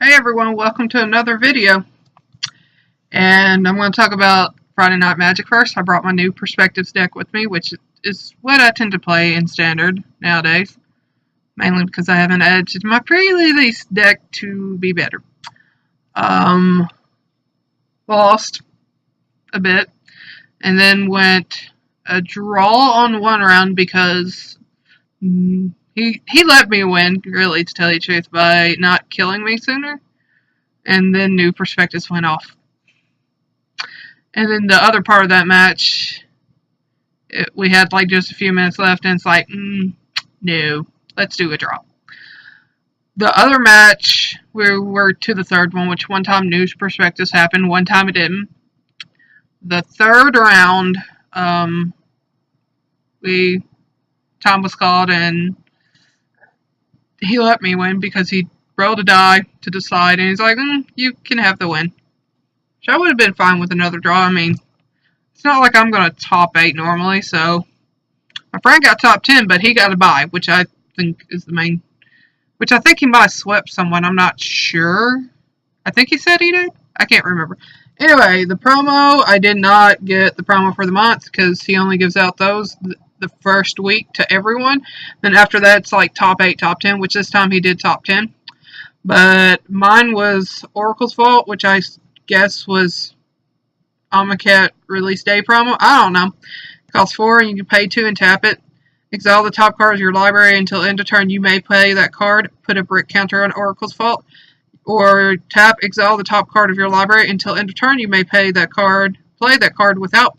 Hey everyone, welcome to another video. And I'm going to talk about Friday Night Magic first. I brought my new Perspectives deck with me, which is what I tend to play in Standard nowadays. Mainly because I haven't edited my pre-release deck to be better. Lost a bit. And then went a draw on one round because he let me win, really, to tell you the truth, by not killing me sooner. And then New Perspectives went off. And then the other part of that match, we had like just a few minutes left, and it's like, no, let's do a draw. The other match, we were to the third one, which one time New Perspectives happened, one time it didn't. The third round, time was called, and he let me win because he rolled a die to decide, and he's like, you can have the win. Which I would have been fine with another draw. I mean, it's not like I'm going to top 8 normally, so my friend got top 10, but he got a bye, which I think is the main, which I think he might have swept someone. I'm not sure. I think he said he did. I can't remember. Anyway, the promo, I did not get the promo for the month because he only gives out those the first week to everyone. Then after that, it's like top 8, top 10, which this time he did top 10. But mine was Oracle's Vault, which I guess was Amacat release day promo. I don't know. It costs 4 and you can pay 2 and tap it. Exile the top card of your library until end of turn. You may play that card. Put a brick counter on Oracle's Vault. Or tap, exile the top card of your library until end of turn. You may play that card without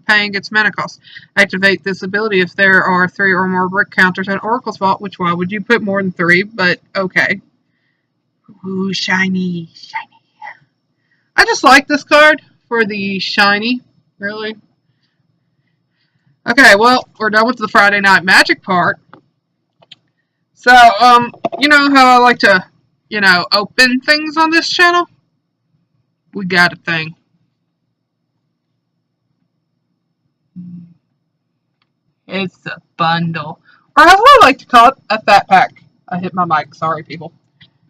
paying its mana cost. Activate this ability if there are 3 or more brick counters on Oracle's Vault. Which why would you put more than 3? But okay. Ooh, shiny, shiny. I just like this card for the shiny, really. Okay, well, we're done with the Friday Night Magic part. So, you know how I like to, open things on this channel? We got a thing. It's a bundle. Or as I like to call it, a fat pack. I hit my mic, sorry people.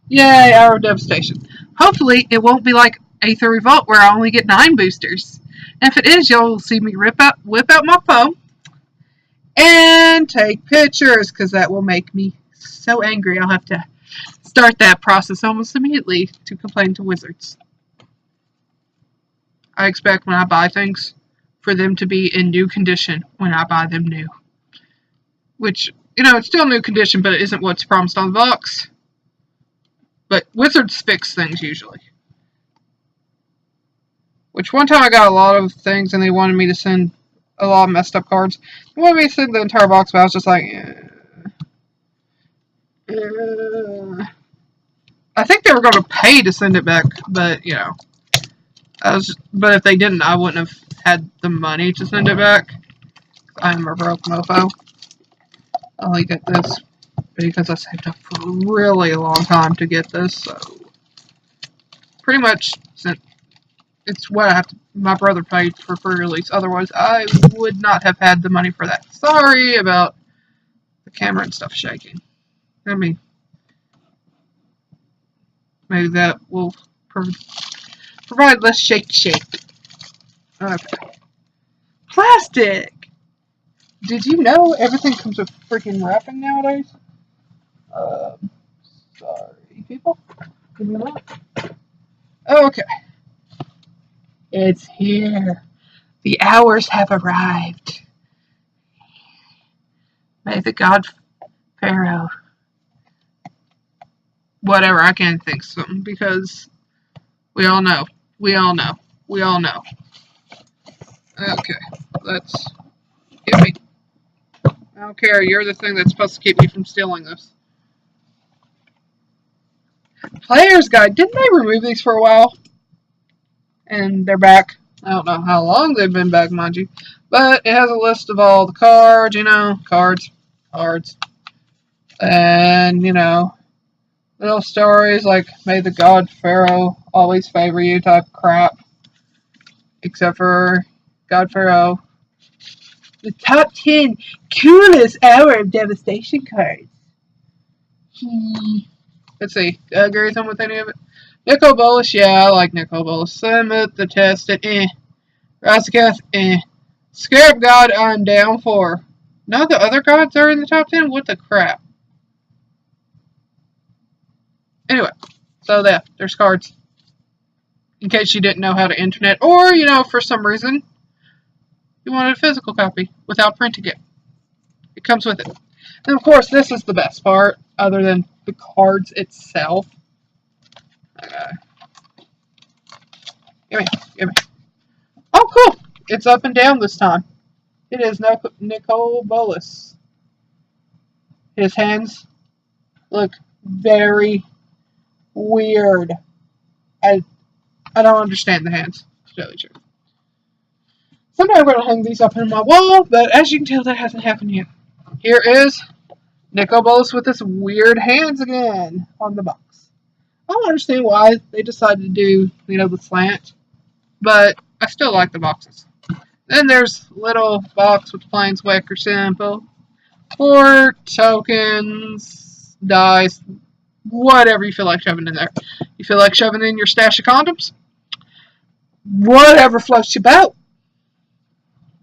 Yay, Hour of Devastation. Hopefully, it won't be like Aether Revolt where I only get 9 boosters. And if it is, you'll see me whip out my phone and take pictures, because that will make me so angry. I'll have to start that process almost immediately to complain to Wizards. I expect when I buy things for them to be in new condition when I buy them new. Which, it's still new condition, but it isn't what's promised on the box. But Wizards fix things usually. Which one time I got a lot of things and they wanted me to send a lot of messed up cards. They wanted me to send the entire box, but I was just like, I think they were going to pay to send it back, but, but if they didn't, I wouldn't have had the money to send it back. I'm a broke mofo. I only get this because I saved up for a really long time to get this, so pretty much it's what I have to, my brother paid for pre-release. Otherwise, I would not have had the money for that. Sorry about the camera and stuff shaking. I mean, maybe that will provide less shake. Okay. Plastic! Did you know everything comes with freaking wrapping nowadays? Sorry, people. Give me a minute. Okay. It's here. The hours have arrived. May the God Pharaoh. Whatever, I can't think something because we all know. Okay, let's give me. I don't care, you're the thing that's supposed to keep me from stealing this. Player's Guide, didn't they remove these for a while? And they're back. I don't know how long they've been back, mind you. But it has a list of all the cards, cards. And, little stories like, may the God Pharaoh always favor you type crap. Except for God Pharaoh. The top 10 coolest Hour of Devastation cards. Let's see. Do I agree with him with any of it? Nicol Bolas, yeah, I like Nicol Bolas. Summit, the Tested, Razakath, Scarab God, I'm down for. None of the other gods are in the top 10? What the crap? Anyway, so there's cards. In case you didn't know how to internet, or, for some reason, you wanted a physical copy without printing it. It comes with it. And of course, this is the best part, other than the cards itself. Give me. Oh, cool. It's up and down this time. It is Nicol Bolas. His hands look very weird. I don't understand the hands, to tell you the truth. Someday I'm going to hang these up on my wall, but as you can tell, that hasn't happened yet. Here is Nicol Bolas with his weird hands again on the box. I don't understand why they decided to do, the slant, but I still like the boxes. Then there's little box with Planeswalker symbol, 4 tokens, dice, whatever you feel like shoving in there. You feel like shoving in your stash of condoms? Whatever floats your boat.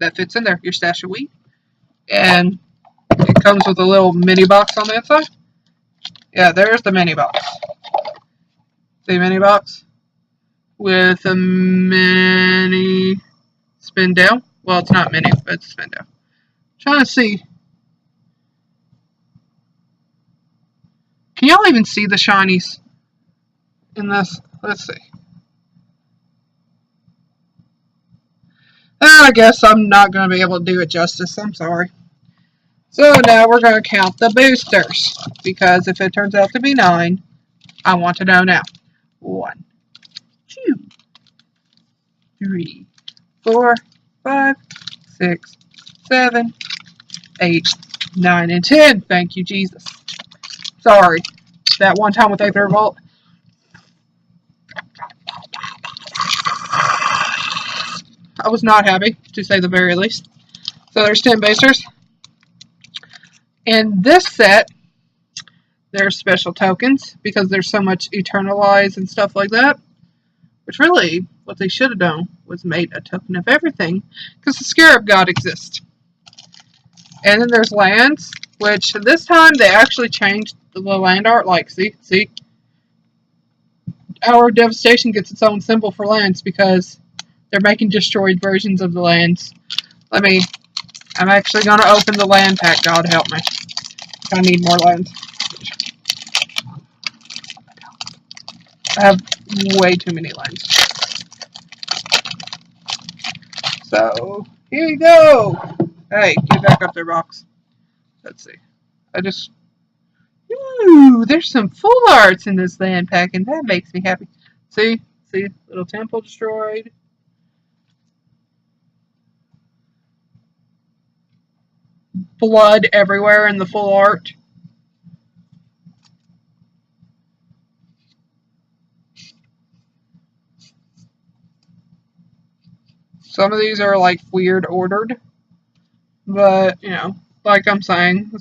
That fits in there. Your stash of weed. And it comes with a little mini box on the inside. Yeah, there's the mini box. See, mini box? With a mini spin down. Well, it's not mini, but it's spin down. Trying to see. Can y'all even see the shinies in this? Let's see. I guess I'm not going to be able to do it justice. I'm sorry. So now we're going to count the boosters. Because if it turns out to be 9, I want to know now. 1, 2, 3, 4, 5, 6, 7, 8, 9, and 10. Thank you, Jesus. Sorry. That one time with Aether Revolt. I was not happy, to say the very least. So there's 10 boosters. In this set, there's special tokens, because there's so much Eternalize and stuff like that. Which really, what they should have done was made a token of everything, because the Scarab God exists. And then there's lands, which this time they actually changed the land art. Like, see? Our Devastation gets its own symbol for lands, because they're making destroyed versions of the lands. I'm actually going to open the land pack, God help me. I need more lands. I have way too many lands. So, here you go. Hey, get back up there, box. Let's see. Ooh, there's some full arts in this land pack, and that makes me happy. See? Little temple destroyed. Blood everywhere in the full art. Some of these are like weird ordered, but like I'm saying,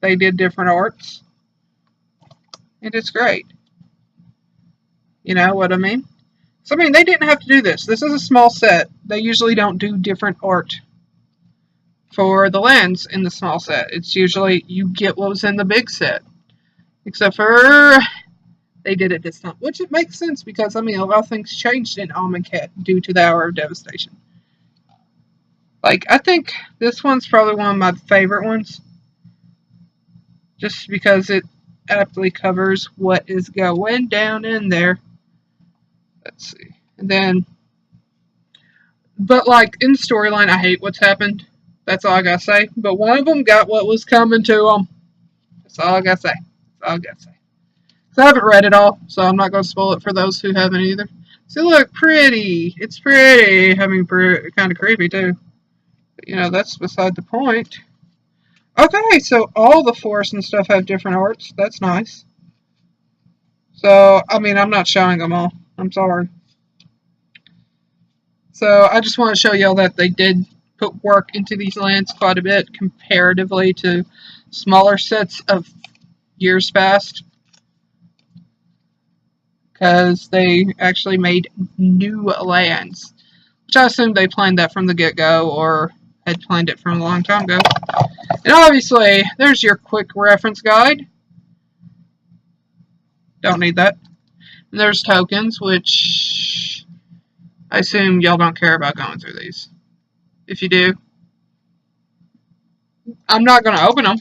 they did different arts, and it's great. You know what I mean? So they didn't have to do this. This is a small set. They usually don't do different art for the lands in the small set. It's usually you get what was in the big set, except for they did it this time, which it makes sense because a lot of things changed in Amonkhet due to the Hour of Devastation. I think this one's probably one of my favorite ones, just because it aptly covers what is going down in there. Let's see. And then, but in the storyline, I hate what's happened. That's all I gotta say. But one of them got what was coming to them. That's all I gotta say. So I haven't read it all, so I'm not gonna spoil it for those who haven't either. See, look, pretty. It's pretty. Kind of creepy too. But, that's beside the point. Okay, so all the forests and stuff have different arts. That's nice. So, I'm not showing them all. I'm sorry. So, I just want to show y'all that they did put work into these lands quite a bit comparatively to smaller sets of years past. because they actually made new lands, which I assume they planned that from the get-go or had planned it from a long time ago. And obviously, there's your quick reference guide. Don't need that. And there's tokens, which I assume y'all don't care about going through these. If you do, I'm not going to open them.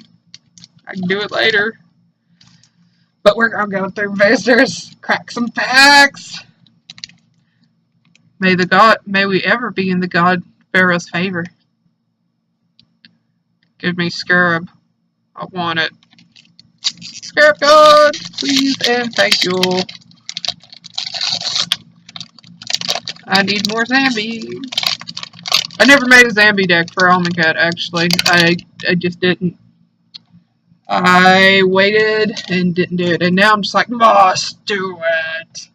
I can do it later. But we're going to go through visitors, crack some packs. May we ever be in the God Pharaoh's favor. Give me Scarab. I want it. Scarab God, please and thank you. I need more Zambi. I never made a Zambi deck for Almacat, actually. I just didn't. I waited and didn't do it. And now I'm just like, must do it.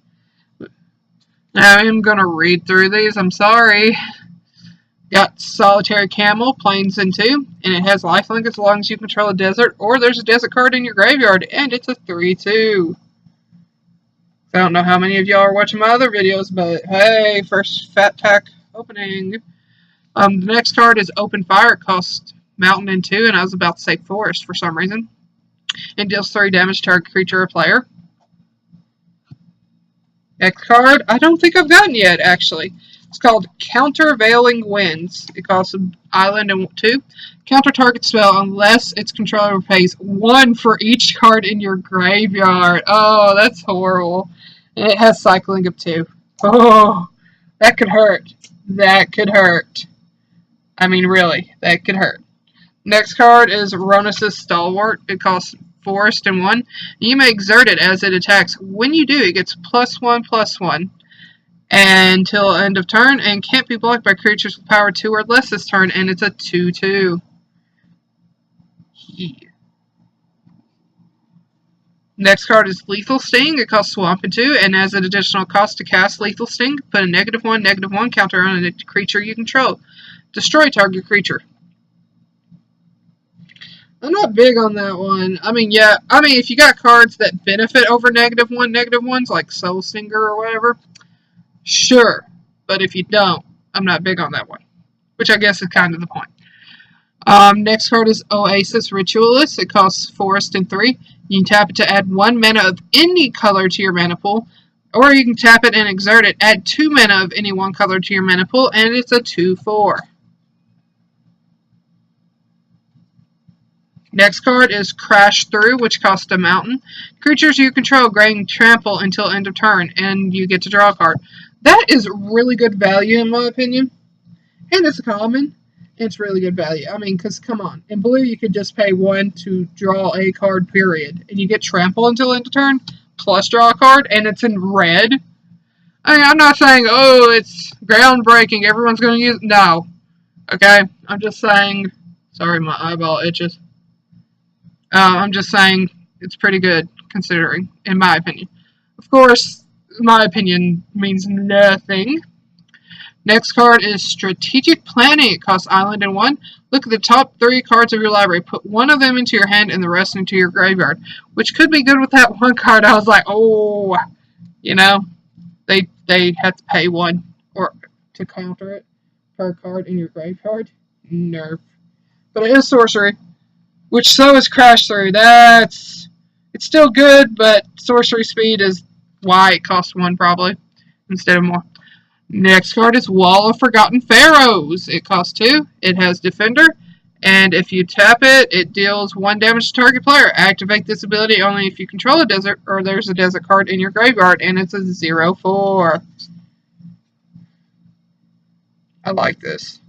Now I'm going to read through these. I'm sorry. Got Solitary Camel, Plains in 2. And it has lifelink as long as you control a desert. Or there's a desert card in your graveyard. And it's a 3/2. I don't know how many of y'all are watching my other videos. But hey, first fat pack opening. The next card is Open Fire. It costs Mountain in 2, and I was about to say Forest for some reason. It deals 3 damage to target creature or player. Next card, I don't think I've gotten yet, actually. It's called Countervailing Winds. It costs an island in 2. Counter target spell unless its controller pays 1 for each card in your graveyard. Oh, that's horrible. And it has cycling of 2. Oh, that could hurt. That could hurt. I mean, really, that could hurt. Next card is Ronus' Stalwart. It costs Forest in 1. You may exert it as it attacks. When you do, it gets +1/+1 until end of turn and can't be blocked by creatures with power 2 or less this turn, and it's a 2/2. Yeah. Next card is Lethal Sting. It costs Swamp in 2, and as an additional cost to cast Lethal Sting, put a -1/-1 counter on a creature you control. Destroy target creature. I'm not big on that one. I mean, yeah. I mean, if you got cards that benefit over -1/-1s, like Soul Stinger or whatever, sure. But if you don't, I'm not big on that one. Which I guess is kind of the point. Next card is Oasis Ritualist. It costs Forest in 3. You can tap it to add 1 mana of any color to your mana pool. Or you can tap it and exert it. Add 2 mana of any 1 color to your mana pool, and it's a 2/4. Next card is Crash Through, which costs a mountain. Creatures you control gain trample until end of turn, and you get to draw a card. That is really good value, in my opinion. And it's a common. It's really good value. I mean, because, come on. In blue, you could just pay 1 to draw a card, period. And you get trample until end of turn, plus draw a card, and it's in red. I mean, I'm not saying, oh, it's groundbreaking, everyone's going to use it. No. Okay? I'm just saying, sorry, my eyeball itches. I'm just saying it's pretty good, considering, in my opinion. Of course, my opinion means nothing. Next card is Strategic Planning. It costs Island in 1. Look at the top 3 cards of your library. Put 1 of them into your hand and the rest into your graveyard. Which could be good with that 1 card. I was like, oh, you know, they have to pay 1 or to counter it per card in your graveyard. Nerf. But it is sorcery. Which so is Crash Through. It's still good, but sorcery speed is why it costs 1 probably instead of more. Next card is Wall of Forgotten Pharaohs. It costs 2. It has Defender, and if you tap it, it deals 1 damage to target player. Activate this ability only if you control a desert or there's a desert card in your graveyard, and it's a 0/4. I like this.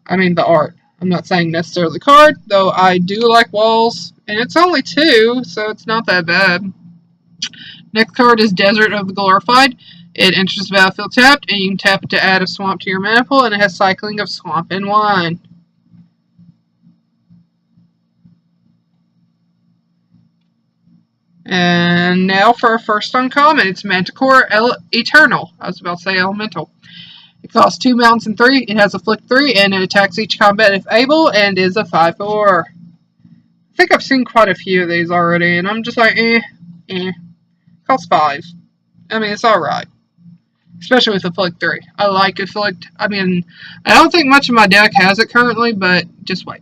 I mean the art. I'm not saying necessarily the card, though I do like walls, and it's only 2, so it's not that bad. Next card is Desert of the Glorified. It enters the battlefield tapped, and you can tap it to add a swamp to your mana pool, and it has cycling of Swamp in 1. And now for our first uncommon, it's Manticore Eternal. I was about to say Elemental. It costs 2 mountains and 3. It has a flick 3, and it attacks each combat if able, and is a 5/4. I think I've seen quite a few of these already, and I'm just like, Costs 5. I mean, it's alright. Especially with Afflict 3. I like Afflict. I mean, I don't think much of my deck has it currently, but just wait.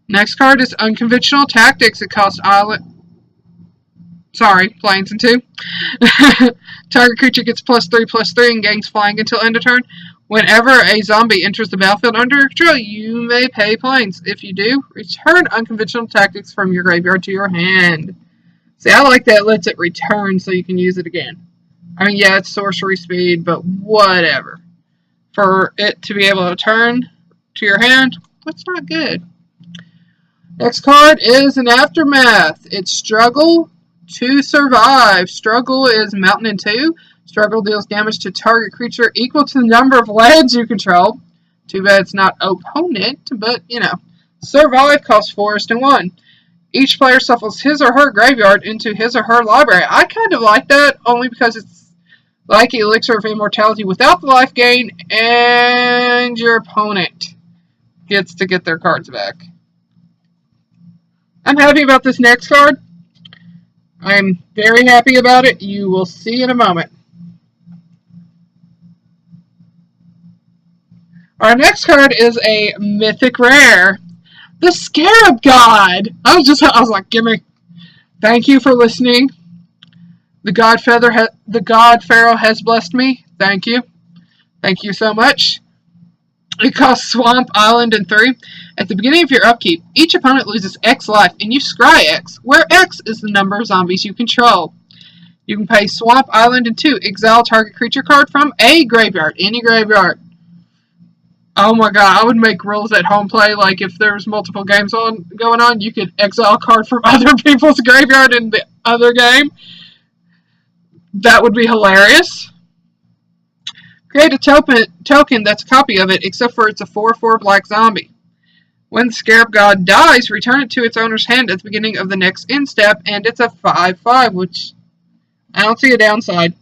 Next card is Unconventional Tactics. It costs Island. Sorry, Plains in 2. Target creature gets +3/+3 and gains flying until end of turn. Whenever a zombie enters the battlefield under your control, you may pay Plains. If you do, return Unconventional Tactics from your graveyard to your hand. See, I like that it lets it return so you can use it again. I mean, yeah, it's sorcery speed, but whatever. For it to be able to turn to your hand, that's not good. Next card is an Aftermath. It's Struggle to Survive. Struggle is Mountain in 2. Struggle deals damage to target creature equal to the number of lands you control. Too bad it's not opponent, but, you know. Survive costs Forest in 1. Each player shuffles his or her graveyard into his or her library. I kind of like that, only because it's like Elixir of Immortality without the life gain, and your opponent gets to get their cards back. I'm happy about this next card. I'm very happy about it. You will see in a moment. Our next card is a mythic rare. The Scarab God. I was like, give me. Thank you for listening. The God Pharaoh has blessed me. Thank you. Thank you so much. It costs Swamp, Island, and 3. At the beginning of your upkeep, each opponent loses X life, and you scry X, where X is the number of zombies you control. You can pay Swamp, Island, and 2. Exile target creature card from a graveyard, any graveyard. Oh my god, I would make rules at home play, like if there was multiple games going on, you could exile a card from other people's graveyard in the other game. That would be hilarious. Create a token that's a copy of it, except for it's a 4/4 black zombie. When the Scarab God dies, return it to its owner's hand at the beginning of the next end step, and it's a 5/5, which I don't see a downside,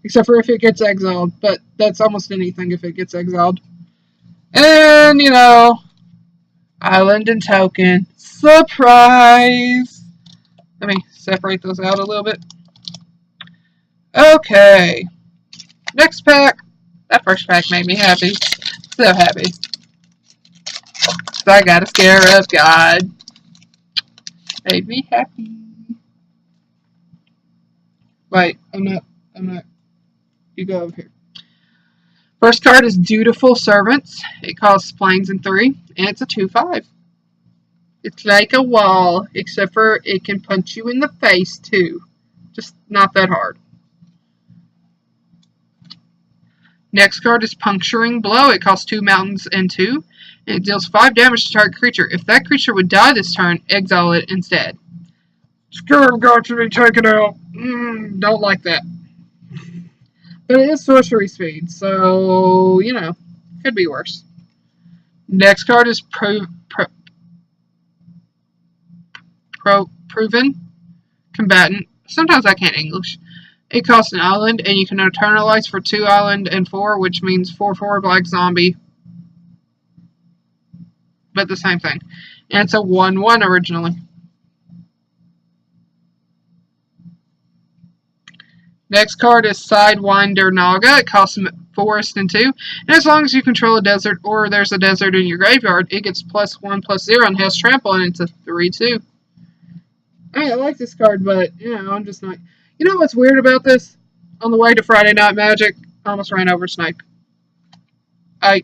except for if it gets exiled, but that's almost anything if it gets exiled. And, you know, Island and token. Surprise! Let me separate those out a little bit. Okay. Next pack. That first pack made me happy. So happy. So I got a Scarab God. Made me happy. Wait, I'm not. You go over here. First card is Dutiful Servants. It costs Plains in 3, and it's a 2/5. It's like a wall, except for it can punch you in the face too. Just not that hard. Next card is Puncturing Blow. It costs 2 mountains and 2, and it deals 5 damage to target creature. If that creature would die this turn, exile it instead. Scarab God to be taken out. Don't like that. But it is sorcery speed, so, you know, could be worse. Next card is Proven Combatant. Sometimes I can't English. It costs an island, and you can eternalize for 2 island and 4, which means 4/4 black zombie. But the same thing. And it's a 1/1 originally. Next card is Sidewinder Naga. It costs Forest in 2. And as long as you control a desert or there's a desert in your graveyard, it gets +1/+0 and has trample, and it's a 3/2. I mean, I like this card, but, you know, I'm just not. You know what's weird about this? On the way to Friday Night Magic, I almost ran over Snake. I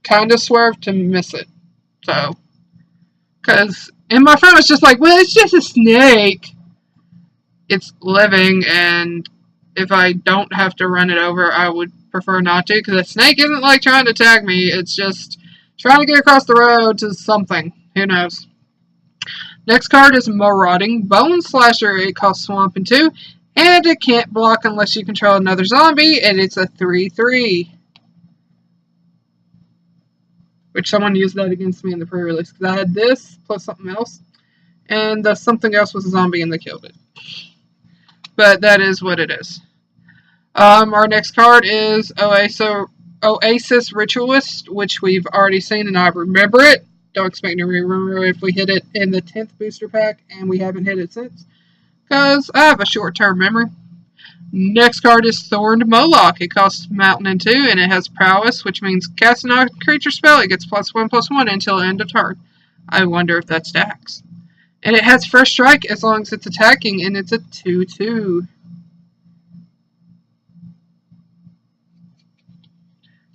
kind of swerved to miss it. So, and my friend was just like, well, it's just a snake. It's living, and if I don't have to run it over, I would prefer not to, because a snake isn't like trying to tag me. It's just trying to get across the road to something. Who knows? Next card is Marauding Bone Slasher. It costs Swamp in 2, and it can't block unless you control another zombie, and it's a 3/3. Which someone used that against me in the pre-release, because I had this plus something else, and the something else was a zombie and they killed it. But that is what it is. Our next card is Oasis Ritualist, which we've already seen and I remember it. Don't expect me to remember if we hit it in the 10th booster pack, and we haven't hit it since, because I have a short-term memory. Next card is Thorned Moloch. It costs Mountain and 2, and it has Prowess, which means cast a non-creature spell. It gets +1/+1 until end of turn. I wonder if that stacks. And it has First Strike as long as it's attacking, and it's a 2/2.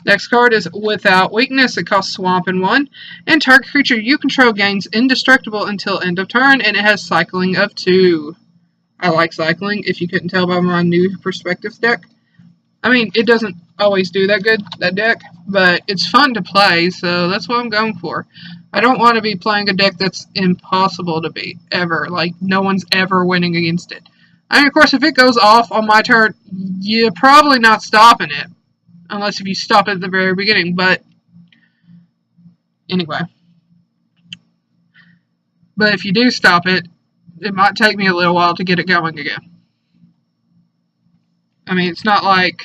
Next card is Without Weakness. It costs Swamp and 1, and target creature you control gains Indestructible until end of turn, and it has Cycling of 2. I like cycling, if you couldn't tell by my new Perspectives deck. I mean, it doesn't always do that good, that deck, but it's fun to play, so that's what I'm going for. I don't want to be playing a deck that's impossible to beat, ever. Like, no one's ever winning against it. I mean, of course, if it goes off on my turn, you're probably not stopping it. Unless if you stop it at the very beginning, but anyway. But if you do stop it, it might take me a little while to get it going again. I mean, it's not like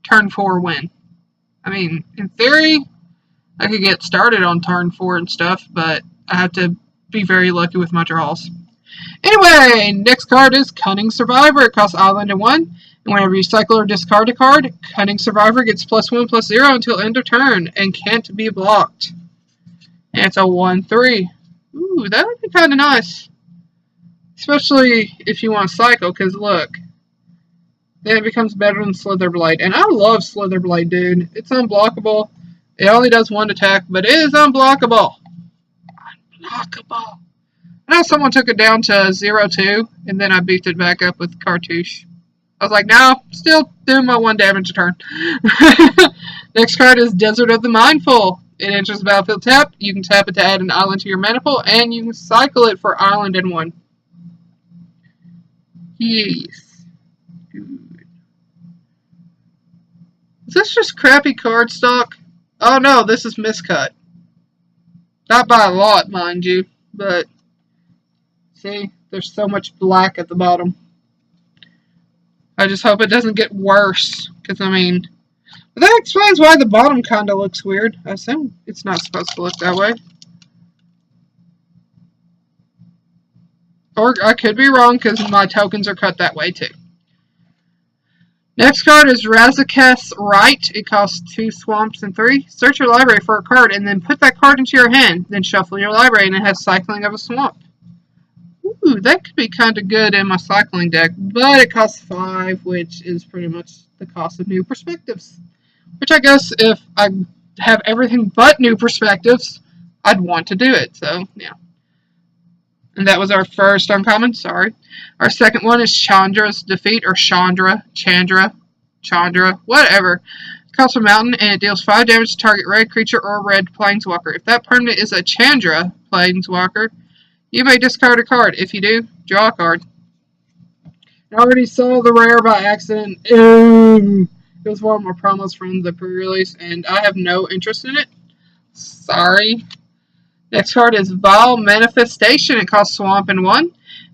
turn 4 win. I mean, in theory, I could get started on turn 4 and stuff, but I have to be very lucky with my draws. Anyway, next card is Cunning Survivor. It costs Island and 1. And whenever you cycle or discard a card, Cunning Survivor gets +1/+0 until end of turn and can't be blocked. And it's a 1/3. Ooh, that would be kind of nice. Especially if you want to cycle, because look. Then it becomes better than Slitherblade. And I love Slitherblade, dude. It's unblockable. It only does 1 attack, but it is unblockable. Unblockable. I know someone took it down to 0/2, and then I beefed it back up with Cartouche. I was like, no, still doing my 1 damage a turn. Next card is Desert of the Mindful. It enters the battlefield tapped. You can tap it to add an island to your mana pool, and you can cycle it for Island and 1. Yes. Good. Is this just crappy cardstock? Oh no, this is miscut. Not by a lot, mind you, but see, there's so much black at the bottom. I just hope it doesn't get worse, because I mean, that explains why the bottom kind of looks weird. I assume it's not supposed to look that way. Or I could be wrong, because my tokens are cut that way too. Next card is Razaketh's Right. It costs 2 swamps and 3. Search your library for a card and then put that card into your hand. Then shuffle your library and it has Cycling of a Swamp. Ooh, that could be kind of good in my cycling deck, but it costs 5, which is pretty much the cost of New Perspectives. Which I guess if I have everything but New Perspectives, I'd want to do it, so yeah. And that was our first uncommon, sorry. Our second one is Chandra's Defeat, or Chandra, whatever. It costs a mountain, and it deals 5 damage to target red creature or red planeswalker. If that permanent is a Chandra planeswalker, you may discard a card. If you do, draw a card. I already saw the rare by accident. It was one of my promos from the pre-release, and I have no interest in it. Sorry. Next card is Vile Manifestation. It costs Swamp and 1.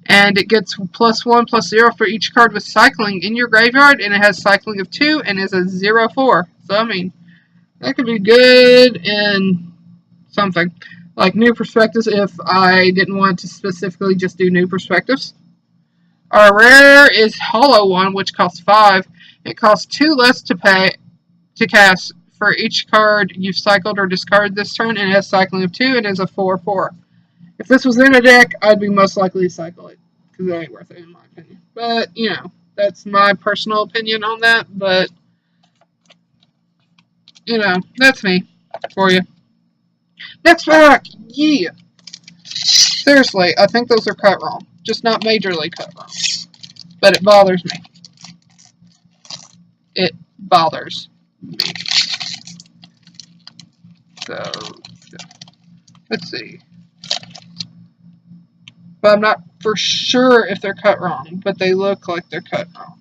And it gets +1/+0 for each card with Cycling in your graveyard. And it has Cycling of 2 and is a 0/4. So, I mean, that could be good in something. Like New Perspectives if I didn't want to specifically just do New Perspectives. Our rare is Hollow One, which costs 5. It costs 2 less to pay to cast for each card you've cycled or discarded this turn, and it has Cycling of 2 and is a 4/4. If this was in a deck, I'd be most likely to cycle it, because it ain't worth it in my opinion. But, you know, that's my personal opinion on that, but, you know, that's me for you. Next pack! Yeah! Seriously, I think those are cut wrong. Just not majorly cut wrong. But it bothers me. It bothers me. So, let's see. But I'm not for sure if they're cut wrong, but they look like they're cut wrong.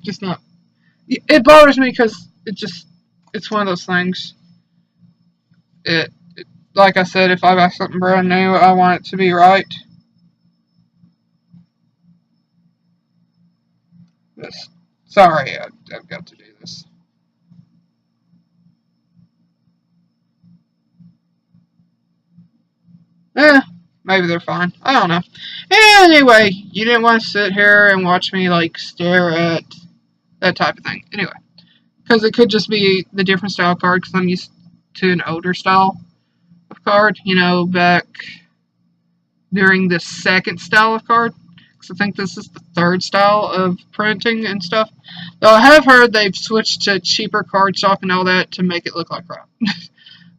Just not. It bothers me because it's one of those things. Like I said, if I buy something brand new, I want it to be right. Sorry, I've got to do this. Maybe they're fine. I don't know. Anyway, you didn't want to sit here and watch me, like, stare at that type of thing. Anyway, because it could just be the different style card, because I'm used to an older style of card, you know, back during the second style of card. Because I think this is the third style of printing and stuff. Though I have heard they've switched to cheaper cardstock and all that to make it look like crap.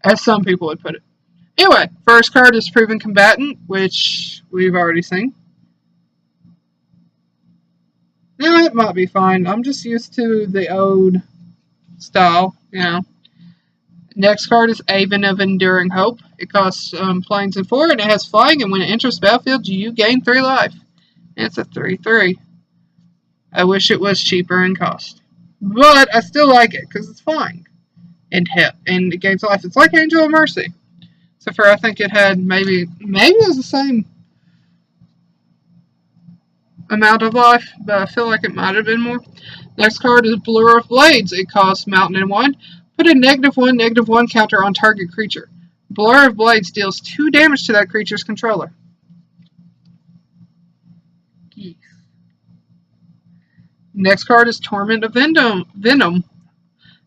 As some people would put it. Anyway, first card is Proven Combatant, which we've already seen. Yeah, it might be fine. I'm just used to the old style, you know. Next card is Avon of Enduring Hope. It costs planes and 4, and it has flying, and when it enters the battlefield, you gain 3 life. And it's a 3/3. I wish it was cheaper in cost. But I still like it, because it's flying. And it gains life. It's like Angel of Mercy. So for I think it had maybe it was the same amount of life, but I feel like it might have been more. Next card is Blur of Blades. It costs Mountain and 1. Put a -1/-1 counter on target creature. Blur of Blades deals 2 damage to that creature's controller. Geez. Next card is Torment of Venom.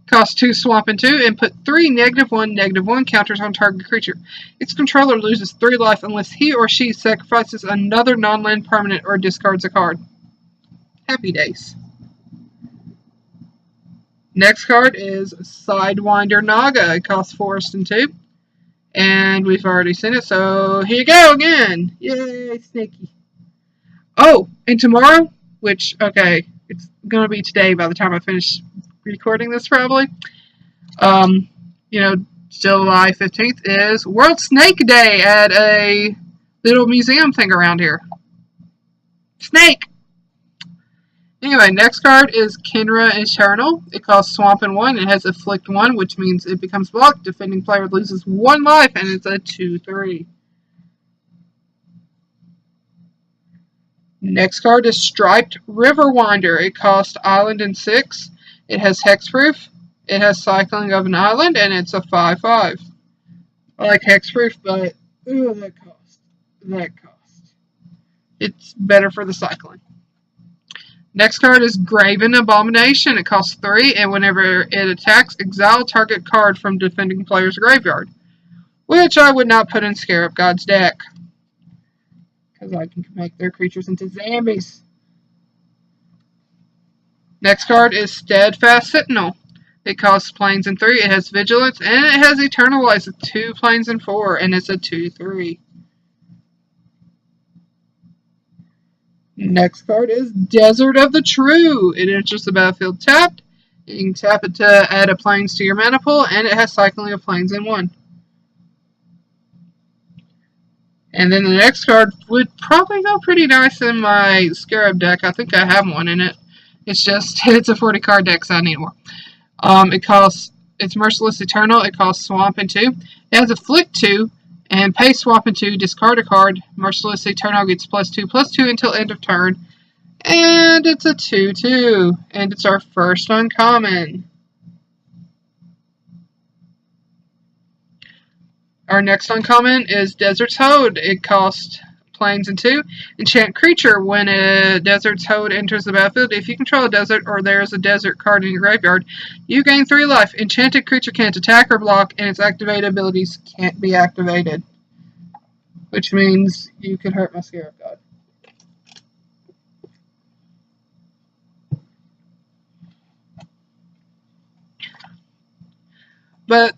Costs 2 swamp and 2, and put 3 -1/-1 counters on target creature. Its controller loses 3 life unless he or she sacrifices another non-land permanent or discards a card. Happy days. Next card is Sidewinder Naga. It costs Forest and 2. And we've already seen it, so here you go again. Yay, Snaky. Oh, and tomorrow, which, okay, it's going to be today by the time I finish recording this probably. You know, July 15th is World Snake Day at a little museum thing around here. Snake! Anyway, next card is Kenra Eternal. It costs Swamp and 1. It has Afflict 1, which means it becomes blocked. Defending player loses 1 life, and it's a 2/3. Next card is Striped Riverwinder. It costs Island and 6. It has Hexproof. It has Cycling of an Island, and it's a 5/5. I like Hexproof, but ooh, that cost. It's better for the cycling. Next card is Graven Abomination. It costs 3, and whenever it attacks, exile target card from defending player's graveyard. Which I would not put in Scarab God's deck. Because I can make their creatures into zombies. Next card is Steadfast Sentinel. It costs planes and 3. It has Vigilance, and it has Eternalize with 2 planes and 4, and it's a 2/3. Next card is Desert of the True. It enters the battlefield tapped. You can tap it to add a planes to your mana pool, and it has Cycling of Planes in 1. And then the next card would probably go pretty nice in my Scarab deck. I think I have one in it. It's a 40 card deck, so I need more. It's Merciless Eternal. It costs Swamp and 2. It has Afflict 2. And pay Swamp and 2, discard a card. Merciless Eternal gets +2/+2 until end of turn. And it's a 2/2. And it's our first uncommon. Our next uncommon is Desert's Hold. It costs planes and 2. Enchant creature. When a Desert's Hold enters the battlefield, if you control a desert or there is a desert card in your graveyard, you gain 3 life. Enchanted creature can't attack or block, and its activated abilities can't be activated. Which means you could hurt my Scarab God. But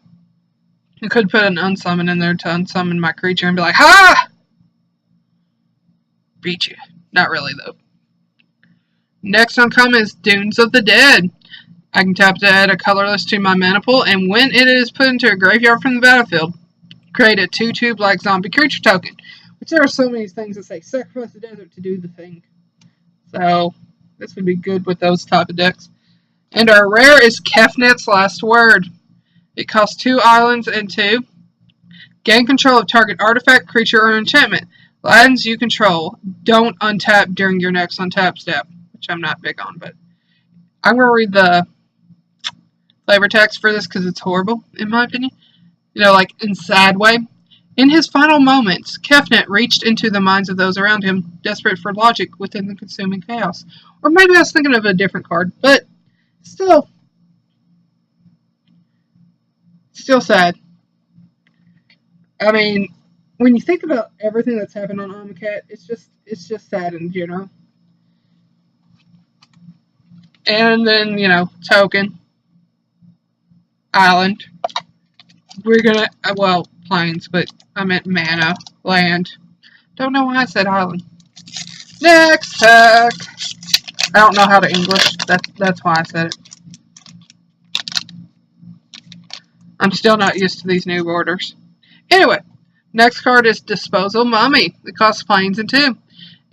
I could put an unsummon in there to unsummon my creature and be like, ha! Beat you. Not really, though. Next uncommon is Dunes of the Dead. I can tap to add a colorless to my mana pool, and when it is put into a graveyard from the battlefield, create a 2/2 black zombie creature token. Which there are so many things that say sacrifice the desert to do the thing. So, this would be good with those type of decks. And our rare is Kefnet's Last Word. It costs 2 islands and 2. Gain control of target artifact, creature, or enchantment. Lands you control don't untap during your next untap step, which I'm not big on, but I'm going to read the flavor text for this because it's horrible, in my opinion. You know, like in sad way. In his final moments, Kefnet reached into the minds of those around him, desperate for logic within the consuming chaos. Or maybe I was thinking of a different card, but still sad. I mean, when you think about everything that's happened on Amonkhet, it's just sad in general. And then, token, island. We're gonna, plains, but I meant mana, land. Don't know why I said island. Next pack. I don't know how to English. That's why I said it. I'm still not used to these new orders. Anyway, next card is Disposal Mummy. It costs plains and 2.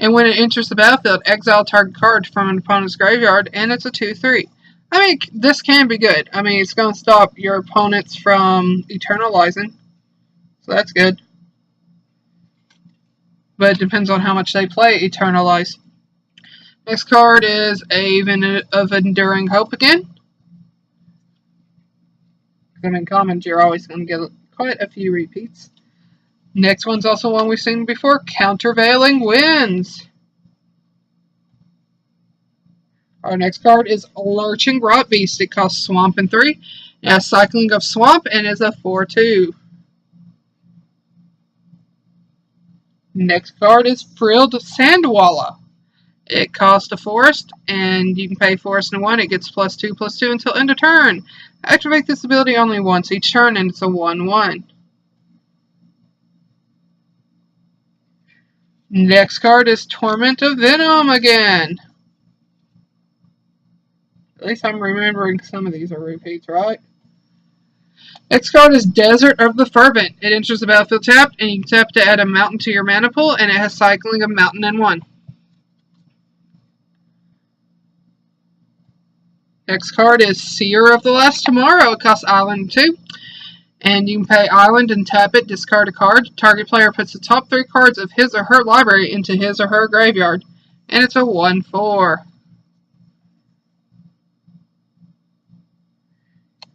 And when it enters the battlefield, exile target card from an opponent's graveyard, and it's a 2/3. I mean, this can be good. I mean, it's going to stop your opponents from eternalizing. So that's good. But it depends on how much they play Eternalize. Next card is Haven of Enduring Hope again. In commons, you're always going to get quite a few repeats. Next one's also one we've seen before, Countervailing Winds. Our next card is Lurching Rot Beast. It costs Swamp and 3. It has Cycling of Swamp and is a 4/2. Next card is Frilled Sandwalla. It costs a forest, and you can pay forest and 1. It gets +2/+2 until end of turn. Activate this ability only once each turn, and it's a 1/1. Next card is Torment of Venom again. At least I'm remembering some of these are repeats, right? Next card is Desert of the Fervent. It enters the battlefield tapped, and you can tap to add a mountain to your mana pool, and it has Cycling of Mountain and 1. Next card is Seer of the Last Tomorrow. It costs Island 2. And you can pay Island and tap it, discard a card. Target player puts the top 3 cards of his or her library into his or her graveyard. And it's a 1/4.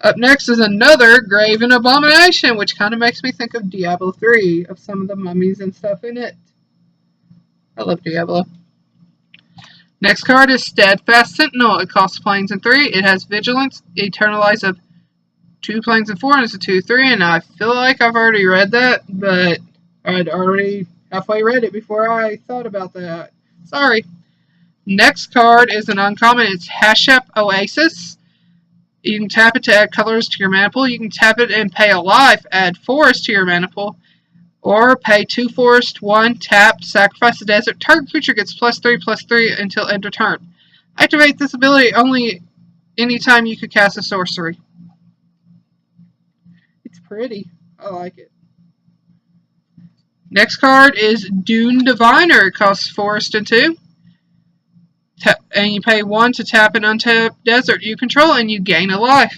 Up next is another Graven Abomination, which kind of makes me think of Diablo 3, of some of the mummies and stuff in it. I love Diablo. Next card is Steadfast Sentinel. It costs plains and 3. It has Vigilance, Eternalize of 2 plains and 4, and it's a 2/3. And I feel like I've already read that, but I'd already halfway read it before I thought about that. Sorry. Next card is an uncommon. It's Hashep Oasis. You can tap it to add colors to your mana pool. You can tap it and pay a life, add forest to your mana pool. Or pay 2 forest, 1 tap, sacrifice the desert. Target creature gets +3/+3 until end of turn. Activate this ability only anytime you could cast a sorcery. It's pretty. I like it. Next card is Dune Diviner. It costs forest and 2. And you pay 1 to tap an untapped desert you control, and you gain a life.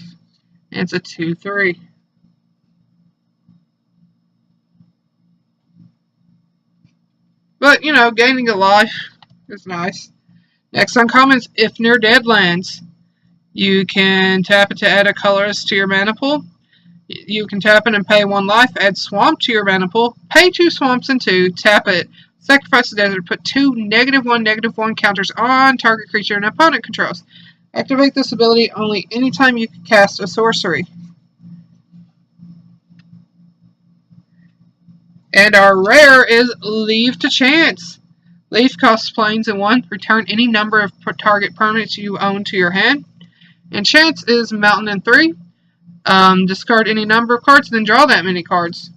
And it's a 2/3. But, gaining a life is nice. Next uncommon is If Near Deadlands. You can tap it to add a colorist to your mana pool. You can tap it and pay 1 life, add Swamp to your mana pool, pay 2 swamps and 2, tap it, sacrifice the desert, put 2 -1/-1 counters on target creature an opponent controls. Activate this ability only anytime you can cast a sorcery. And our rare is Leave to Chance. Leave costs plains and 1. Return any number of target permanents you own to your hand. And Chance is Mountain and 3. Discard any number of cards, then draw that many cards.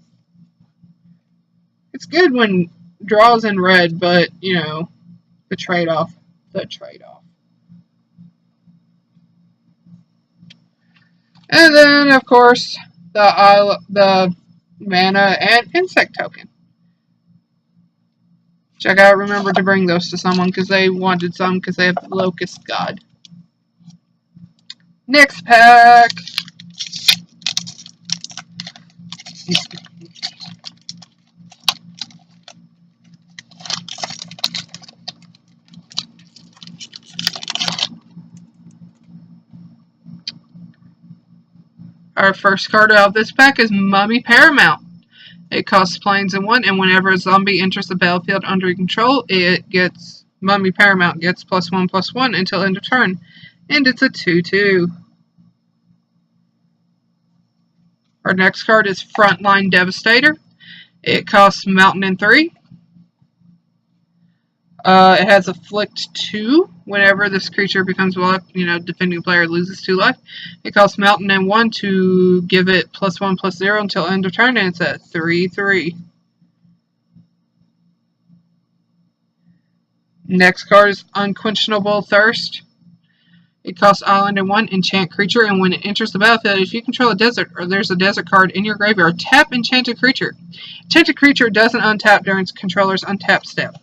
It's good when draws in red, but, the trade-off. And then, of course, the mana and insect token. Which I gotta remember to bring those to someone because they wanted some because they have Locust God. Next pack. Our first card out of this pack is Mummy Paramount. It costs planes and 1, and whenever a zombie enters the battlefield under your control, it gets Mummy Paramount gets +1/+1 until end of turn. And it's a 2/2. Our next card is Frontline Devastator. It costs Mountain and 3. It has Afflict 2. Whenever this creature becomes blocked, defending player loses 2 life. It costs Mountain and 1 to give it +1/+0 until end of turn, and it's at 3/3. Next card is Unquenchable Thirst. It costs Island and 1, enchant creature, and when it enters the battlefield, if you control a desert or there's a desert card in your graveyard, tap enchanted creature. Enchanted creature doesn't untap during its controller's untap step.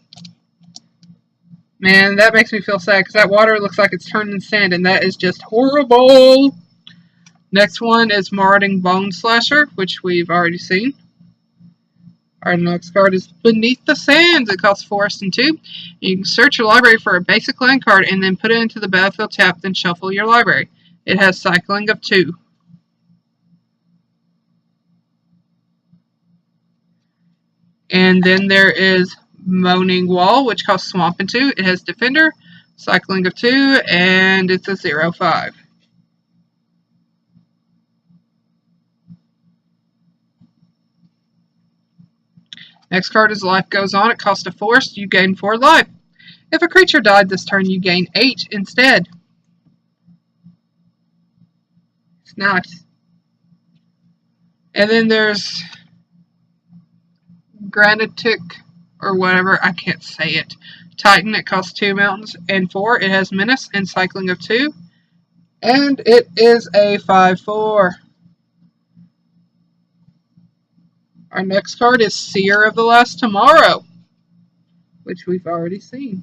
Man, that makes me feel sad because that water looks like it's turned into sand, and that is just horrible. Next one is Marauding Bone Slasher, which we've already seen. Our next card is Beneath the Sands. It costs Forest and 2. You can search your library for a basic land card and then put it into the battlefield tap, then shuffle your library. It has cycling of 2. And then there is Moaning Wall, which costs Swamp and 2. It has Defender, cycling of 2, and it's a 0/5. Next card is Life Goes On. It costs a Forest. You gain 4 life. If a creature died this turn, you gain 8 instead. It's nice. And then there's Granitic, or whatever, I can't say it. Titan, it costs 2 mountains and 4. It has Menace and cycling of 2. And it is a 5/4. Our next card is Seer of the Last Tomorrow, which we've already seen.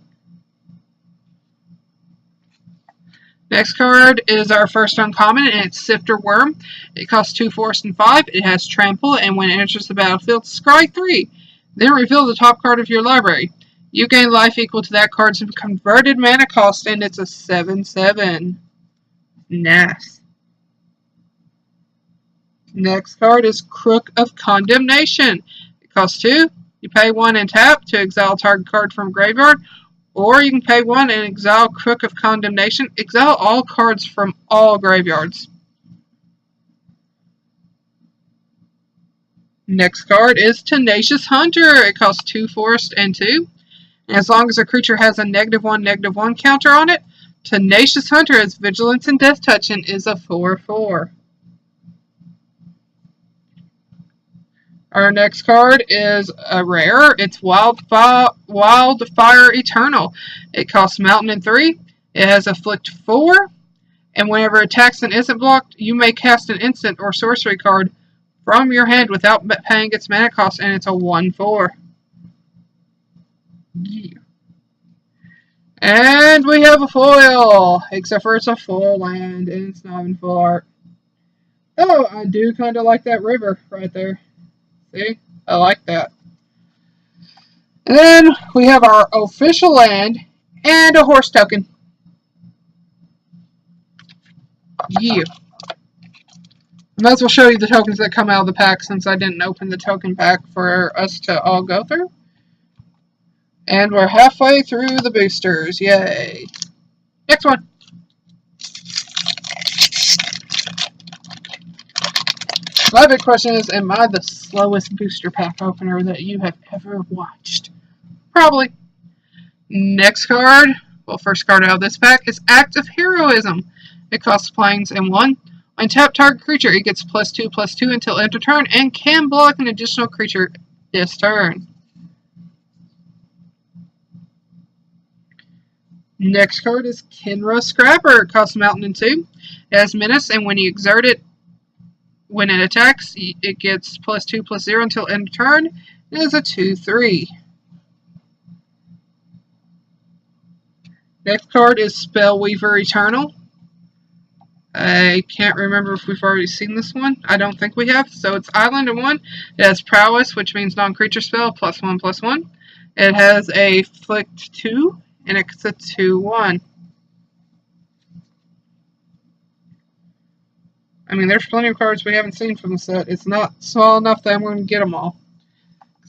Next card is our first uncommon, and it's Sifter Worm. It costs 2 Forest and 5. It has Trample, and when it enters the battlefield, scry 3. Then reveal the top card of your library. You gain life equal to that card's converted mana cost, and it's a 7/7. Nice. Next card is Crook of Condemnation. It costs 2. You pay 1 and tap to exile target card from graveyard, or you can pay 1 and exile Crook of Condemnation. Exile all cards from all graveyards. Next card is Tenacious Hunter. It costs 2 Forest and 2. And as long as a creature has a -1/-1 counter on it, Tenacious Hunter has Vigilance and Death Touch and is a 4/4. Our next card is a rare. It's Wildfire Eternal. It costs Mountain and 3. It has Afflict 4. And whenever it attacks and isn't blocked, you may cast an instant or sorcery card from your hand without paying its mana cost, and it's a 1/4. Yeah. And we have a foil, except for it's a full land, and it's not even full art. Oh, I do kind of like that river right there. See? I like that. And then we have our official land and a horse token. Yeah. I might as well show you the tokens that come out of the pack since I didn't open the token pack for us to all go through. And we're halfway through the boosters. Yay. Next one. My big question is, am I the slowest booster pack opener that you have ever watched? Probably. Next card, well, first card out of this pack is Act of Heroism. It costs planes and 1. On tap target creature, it gets +2/+2 until end of turn and can block an additional creature this turn. Next card is Kenra Scrapper. It costs Mountain and 2. It has Menace, and when you exert it, when it attacks, it gets +2/+0 until end of turn. It is a 2/3. Next card is Spellweaver Eternal. I can't remember if we've already seen this one. I don't think we have. So it's Island and 1. It has Prowess, which means non-creature spell, +1/+1. It has a Afflict 2, and it's a 2/1. I mean, there's plenty of cards we haven't seen from the set. It's not small enough that I'm going to get them all.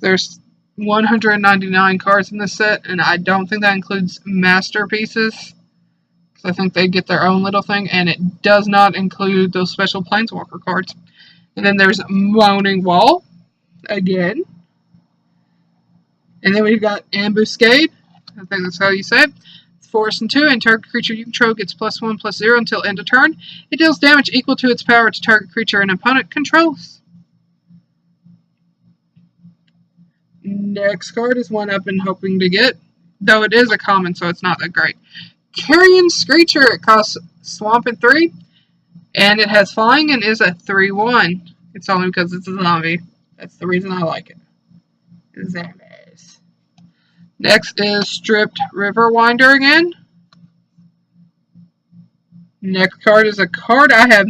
There's 199 cards in this set, and I don't think that includes masterpieces. I think they get their own little thing, and it does not include those special Planeswalker cards. And then there's Moaning Wall, again. And then we've got Ambuscade, I think that's how you say it. It's 4/2, and target creature you control gets +1/+0 until end of turn. It deals damage equal to its power to target creature an opponent controls. Next card is one I've been hoping to get, though it is a common, so it's not that great. Carrion Screecher, it costs Swamp and 3, and it has Flying and is a 3/1. It's only because it's a zombie. That's the reason I like it. Zombies. Next is Stripped Riverwinder again. Next card is a card I have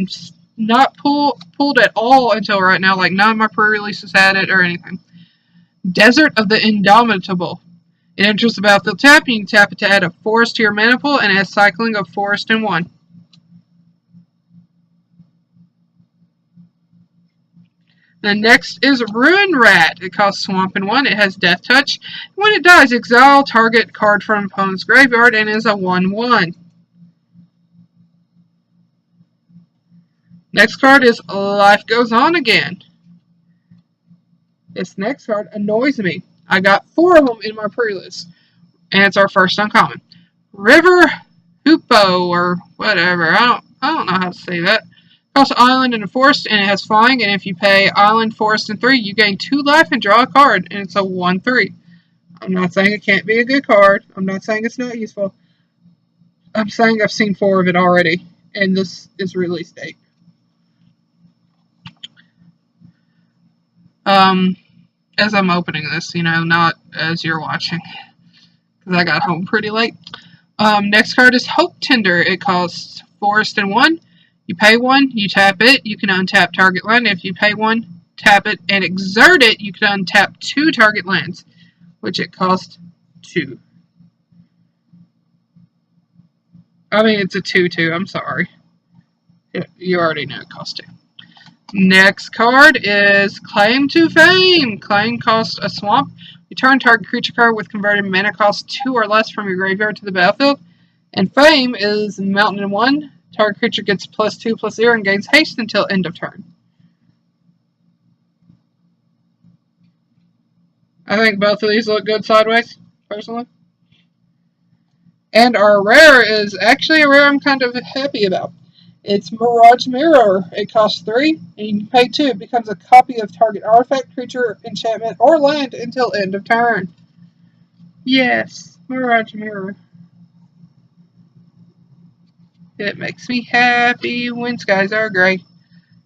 not pulled at all until right now. Like, none of my pre-releases had it or anything. Desert of the Indomitable. It enters the battlefield tap, and you can tap it to add a forest to your mana pool, and it has cycling of forest and 1. The next is Ruin Rat. It costs Swamp and 1. It has Death Touch. When it dies, exile target card from opponent's graveyard and is a 1/1. Next card is Life Goes On Again. This next card annoys me. I got 4 of them in my pre-list, and it's our first uncommon. River Hoopo, or whatever. I don't know how to say that. It costs Island and a Forest, and it has Flying, and if you pay Island, Forest, and 3, you gain 2 life and draw a card, and it's a 1/3. I'm not saying it can't be a good card. I'm not saying it's not useful. I'm saying I've seen 4 of it already, and this is release date. As I'm opening this, not as you're watching, because I got home pretty late. Next card is Hope Tender. It costs Forest and 1. You pay 1, you tap it, you can untap target land. If you pay 1, tap it, and exert it, you can untap 2 target lands, which it costs 2. I mean, it's a 2/2, I'm sorry. You already know it costs 2. Next card is Claim to Fame. Claim costs a Swamp. Return target creature card with converted mana cost 2 or less from your graveyard to the battlefield. And Fame is Mountain and 1. Target creature gets +2/+0 and gains haste until end of turn. I think both of these look good sideways, personally. And our rare is actually a rare I'm kind of happy about. It's Mirage Mirror. It costs 3, and you can pay 2. It becomes a copy of target artifact, creature, enchantment, or land until end of turn. Yes, Mirage Mirror. It makes me happy when skies are gray.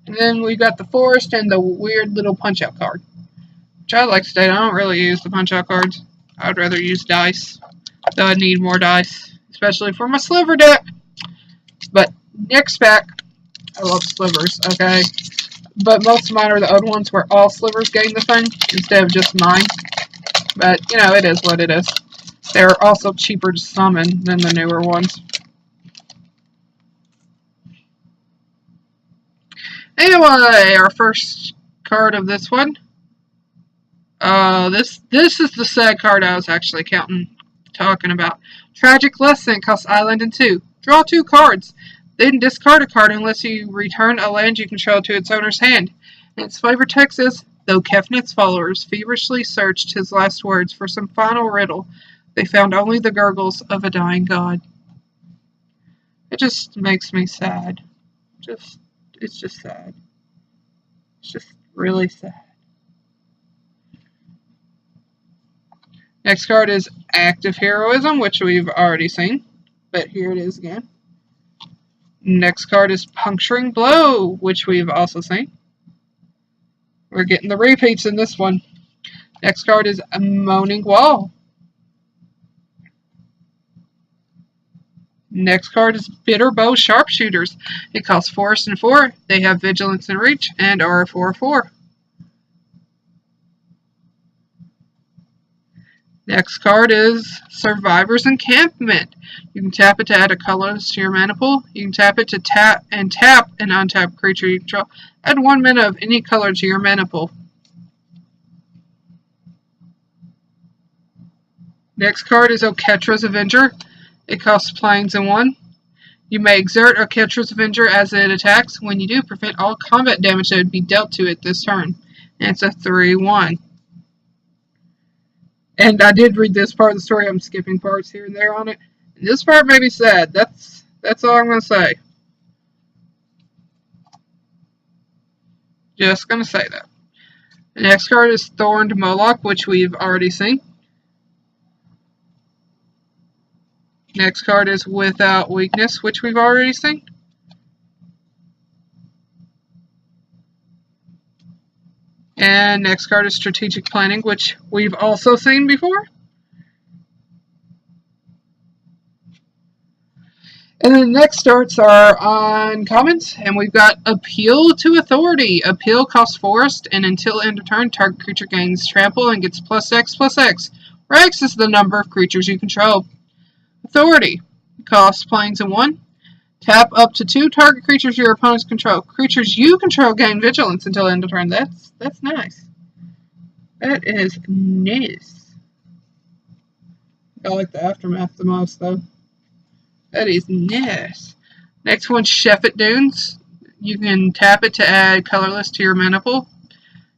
And then we got the Forest and the weird little Punch-Out card. Which I like to state, I don't really use the Punch-Out cards. I would rather use dice. Though I need more dice, especially for my Sliver deck. But next pack, I love slivers, okay? But most of mine are the old ones where all slivers gain the thing instead of just mine. But, it is what it is. They're also cheaper to summon than the newer ones. Anyway, our first card of this one. This is the sad card I was actually talking about. Tragic Lesson costs Island and 2. Draw 2 cards. Then discard a card unless you return a land you control to its owner's hand. And its flavor text is, though Kefnit's followers feverishly searched his last words for some final riddle, they found only the gurgles of a dying god. It just makes me sad. It's just sad. It's just really sad. Next card is Active Heroism, which we've already seen, but here it is again. Next card is Puncturing Blow, which we've also seen. We're getting the repeats in this one. Next card is a Moaning Wall. Next card is Bitter Bow Sharpshooters. It costs Forest and 4. They have Vigilance and Reach and are a 4/4. Next card is Survivor's Encampment. You can tap it to add a colorless to your mana pool. You can tap it to tap an untapped creature you control. Add 1 mana of any color to your mana pool. Next card is Oketra's Avenger. It costs planes and 1. You may exert Oketra's Avenger as it attacks. When you do, prevent all combat damage that would be dealt to it this turn. And it's a 3/1. And I did read this part of the story. I'm skipping parts here and there on it. And this part made me sad. That's all I'm going to say. Just going to say that. The next card is Thorned Moloch, which we've already seen. Next card is Without Weakness, which we've already seen. And next card is Strategic Planning, which we've also seen before. And then the next starts are uncommons, and we've got Appeal to Authority. Appeal costs Forest, and until end of turn, target creature gains Trample and gets +X/+X, where X is the number of creatures you control. Authority costs planes and 1. Tap up to 2 target creatures your opponents control. Creatures you control gain Vigilance until end of turn. That's nice. That is nice. I like the Aftermath the most, though. That is nice. Next one, Sheffet Dunes. You can tap it to add colorless to your mana pool.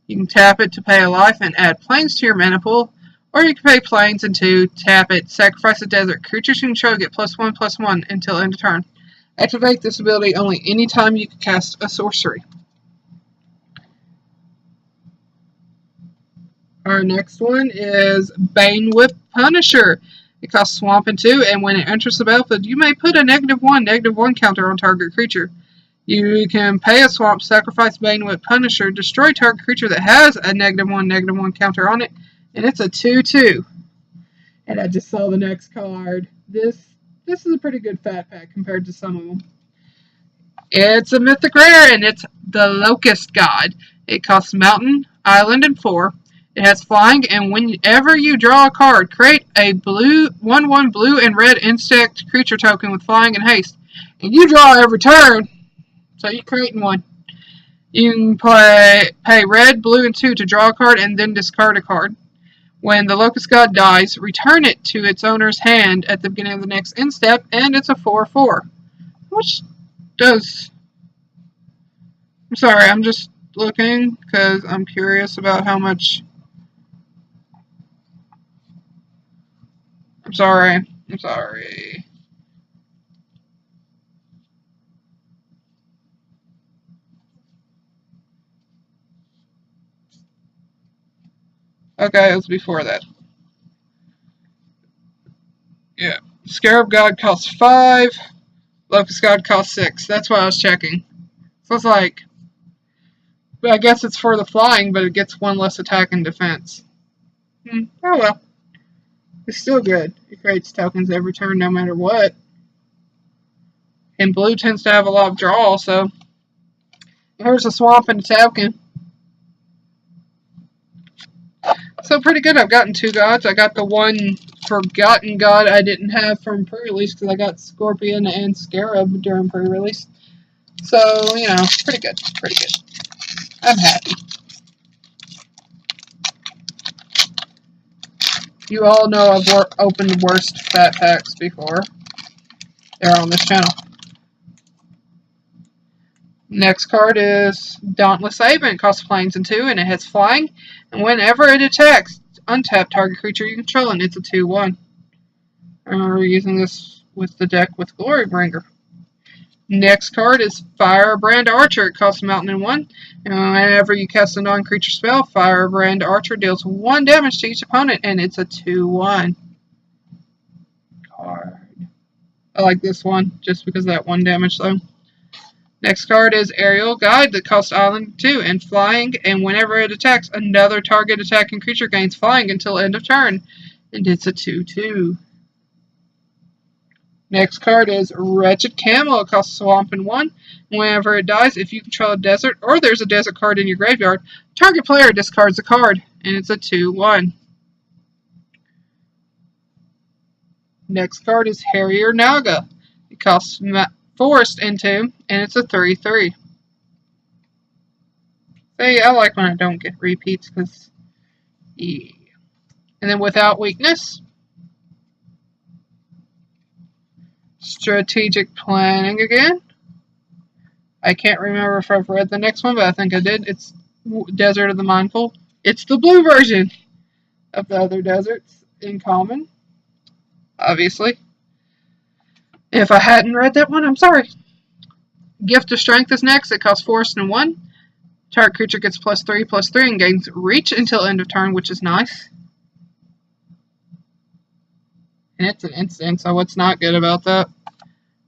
You can tap it to pay a life and add planes to your mana pool. Or you can pay planes and 2, tap it, sacrifice a desert. Creatures you control get +1/+1 until end of turn. Activate this ability only anytime you can cast a sorcery. Our next one is Bane Whip Punisher. It costs Swamp and 2, and when it enters the battlefield, you may put a -1 counter on target creature. You can pay a swamp, sacrifice Bane Whip Punisher, destroy target creature that has a -1 counter on it, and it's a 2/2. And I just saw the next card. This is a pretty good fat pack compared to some of them. It's a mythic rare, and it's the Locust God. It costs Mountain, Island, and 4. It has flying, and whenever you draw a card, create a 1/1 blue and red insect creature token with flying and haste. And you draw every turn, so you're creating one. You can pay red, blue, and 2 to draw a card and then discard a card. When the Locust God dies, return it to its owner's hand at the beginning of the next end step, and it's a 4/4. Which does... I'm sorry, I'm just looking because I'm curious about how much... I'm sorry. Okay, it was before that. Yeah. Scarab God costs 5. Locust God costs 6. That's why I was checking. So it's like... I guess it's for the flying, but it gets 1 less attack and defense. Oh well. It's still good. It creates tokens every turn no matter what. And blue tends to have a lot of draw, so... Here's a swamp and a token. So pretty good. I've gotten 2 gods. I got the one Forgotten God I didn't have from pre-release because I got Scorpion and Scarab during pre-release. So, you know, pretty good. I'm happy. You all know I've opened worst fat packs before. They're on this channel. Next card is Dauntless Ape, and it costs planes and 2, and it has flying. And whenever it attacks, untap target creature you control, and it's a 2/1. I remember using this with the deck with Glorybringer. Next card is Firebrand Archer. It costs Mountain and 1. And whenever you cast a non-creature spell, Firebrand Archer deals 1 damage to each opponent, and it's a 2/1 card. I like this one just because of that 1 damage though. Next card is Aerial Guide that costs Island 2 and flying, and whenever it attacks, another target attacking creature gains flying until end of turn, and it's a 2/2. Next card is Wretched Camel. It costs Swamp and 1. Whenever it dies, if you control a desert or there's a desert card in your graveyard, target player discards a card, and it's a 2/1. Next card is Harrier Naga. It costs Forest and 2, and it's a 3/3. See, I like when I don't get repeats, because, yeah. And then Without Weakness. Strategic planning again. I can't remember if I've read the next one, but I think I did. It's Desert of the Mindful. It's the blue version of the other deserts in common, obviously. If I hadn't read that one, I'm sorry. Gift of Strength is next. It costs 4 and 1. Target creature gets +3/+3 and gains reach until end of turn, which is nice. And it's an instant, so what's not good about that?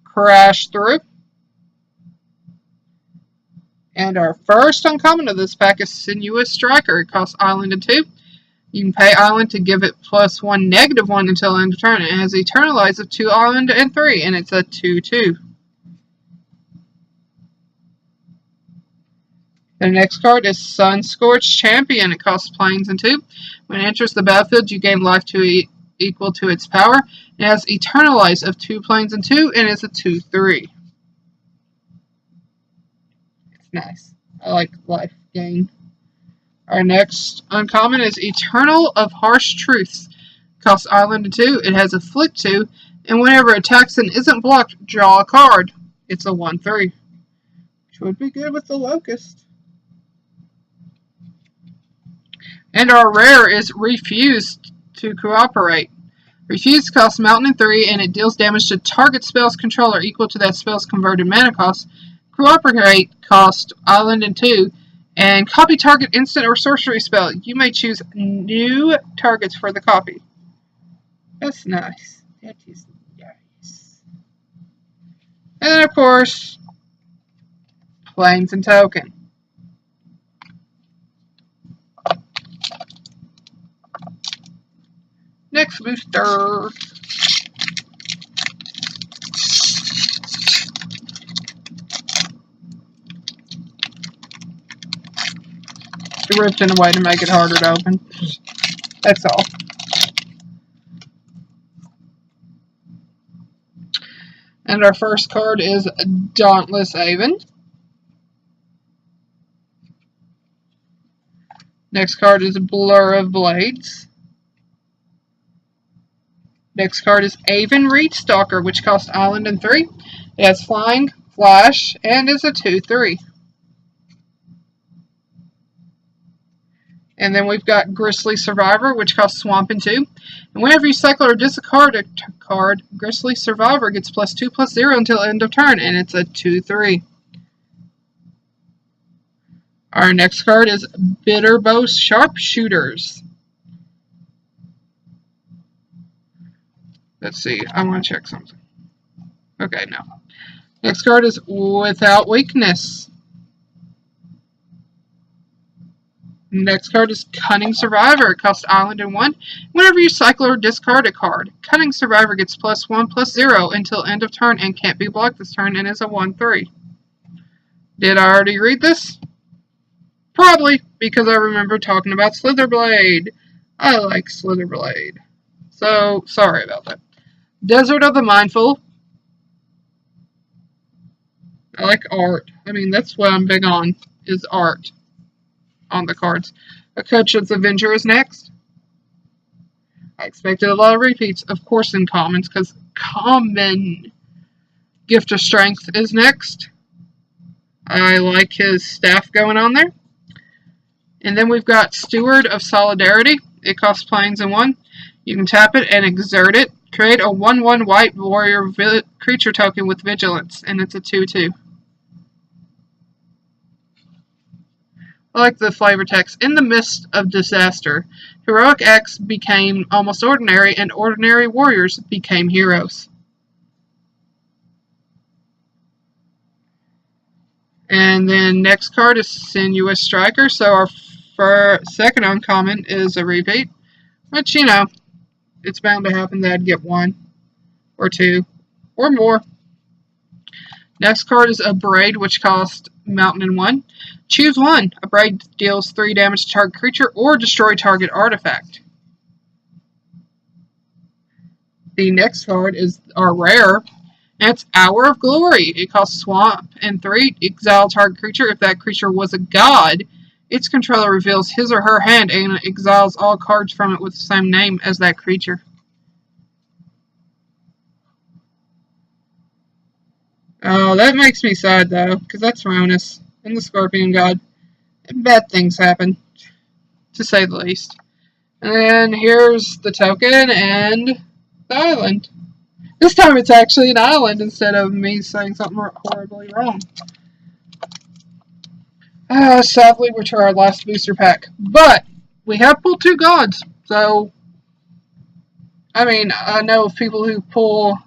Crash Through. And our first uncommon of this pack is Sinuous Striker. It costs Island and 2. You can pay Island to give it +1, -1 until end of turn. It has Eternalize of 2 Island and 3, and it's a 2/2. The next card is Sunscorched Champion. It costs Plains and 2. When it enters the battlefield, you gain life to equal to its power. It has Eternalize of 2 Plains and 2, and it's a 2/3. It's nice. I like life gain. Our next uncommon is Eternal of Harsh Truths. It costs Island and 2. It has Afflict 2, and whenever it attacks and isn't blocked, draw a card. It's a 1/3, which would be good with the Locust. And our rare is Refused to Cooperate. Refused costs Mountain and 3, and it deals damage to target spell's controller equal to that spell's converted mana cost. Cooperate costs Island and 2, and copy target instant or sorcery spell. You may choose new targets for the copy. That's nice. That is nice. And then, of course, Plains and Token. Next booster. It ripped in a way to make it harder to open. That's all. And our first card is Dauntless Haven. Next card is Blur of Blades. Next card is Avon Reach Stalker, which costs Island and 3. It has Flying, Flash, and is a 2/3. And then we've got Gristly Survivor, which costs Swamp and 2. And whenever you cycle or discard a card, Gristly Survivor gets +2/+0 until end of turn, and it's a 2/3. Our next card is Bitterbow Sharpshooters. Let's see, I want to check something. Okay, no. Next card is Without Weakness. Next card is Cunning Survivor. It costs Island and 1. Whenever you cycle or discard a card, Cunning Survivor gets +1/+0 until end of turn and can't be blocked this turn and is a 1/3. Did I already read this? Probably, because I remember talking about Slitherblade. I like Slitherblade. So, sorry about that. Desert of the Mindful. I like art. I mean, that's what I'm big on, is art on the cards. Akutcha's Avenger is next. I expected a lot of repeats, of course, in commons, because common. Gift of Strength is next. I like his staff going on there. And then we've got Steward of Solidarity. It costs Plains and 1. You can tap it and exert it. Create a 1/1 white warrior creature token with Vigilance, and it's a 2/2. I like the flavor text. In the midst of disaster, heroic acts became almost ordinary, and ordinary warriors became heroes. And then next card is Sinuous Striker. So our second uncommon is a repeat, which, you know, it's bound to happen that I'd get 1 or 2 or more. Next card is Abrade, which costs Mountain and 1. Choose 1. Abrade deals 3 damage to target creature or destroy target artifact. The next card is our rare, and it's Hour of Glory. It costs Swamp and 3. Exile target creature. If that creature was a god, its controller reveals his or her hand and exiles all cards from it with the same name as that creature. Oh, that makes me sad, though, because that's Ronus and the Scorpion God. Bad things happen, to say the least. And then here's the token and the island. This time it's actually an island instead of me saying something horribly wrong. Sadly, we're to our last booster pack. But we have pulled 2 gods, so I mean, I know of people who pull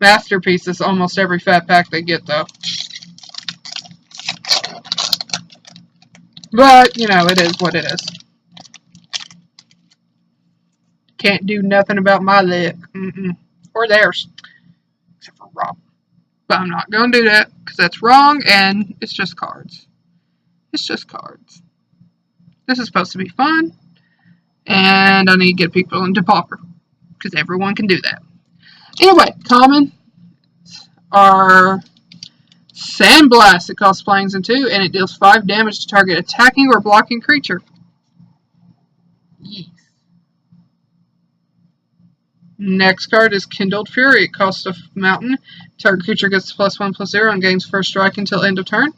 masterpieces almost every fat pack they get, though. But, you know, it is what it is. Can't do nothing about my luck. Or theirs. Except for Rob. But I'm not going to do that, because that's wrong, and it's just cards. It's just cards. This is supposed to be fun, and I need to get people into Pauper, because everyone can do that. Anyway, common are Sandblast. It costs planes in 2, and it deals 5 damage to target attacking or blocking creature. Yes. Next card is Kindled Fury. It costs a mountain. Target creature gets +1/+0 and gains first strike until end of turn.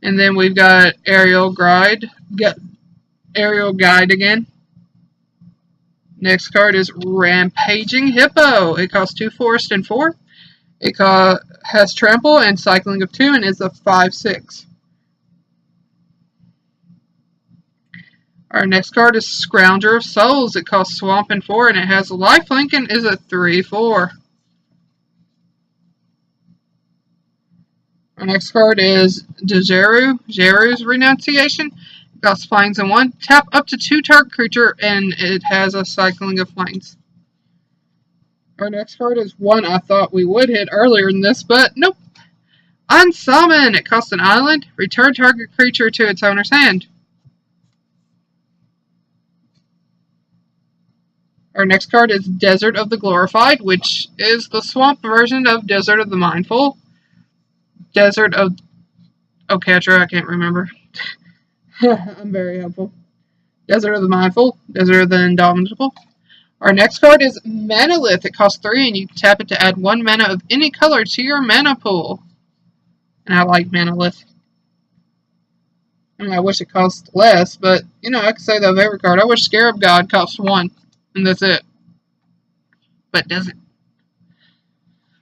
And then we've got Aerial Guide. Aerial Guide again. Next card is Rampaging Hippo. It costs 2 forest and 4. It has trample and cycling of 2 and is a 5/6. Our next card is Scrounger of Souls. It costs swamp and 4 and it has a lifelink and is a 3/4. Our next card is Jeru's Renunciation. It costs plains and 1. Tap up to 2 target creature and it has a cycling of plains. Our next card is one I thought we would hit earlier in this, but nope. Unsummon! It costs an island. Return target creature to its owner's hand. Our next card is Desert of the Glorified, which is the swamp version of Desert of the Mindful. Desert of... Oh, Catcher, I can't remember. I'm very helpful. Desert of the Mindful. Desert of the Indomitable. Our next card is Manalith. It costs 3 and you tap it to add 1 mana of any color to your mana pool. And I like Manalith. I mean, I wish it cost less, but, you know, I could say that of every card. I wish Scarab God costs 1, and that's it. But it doesn't.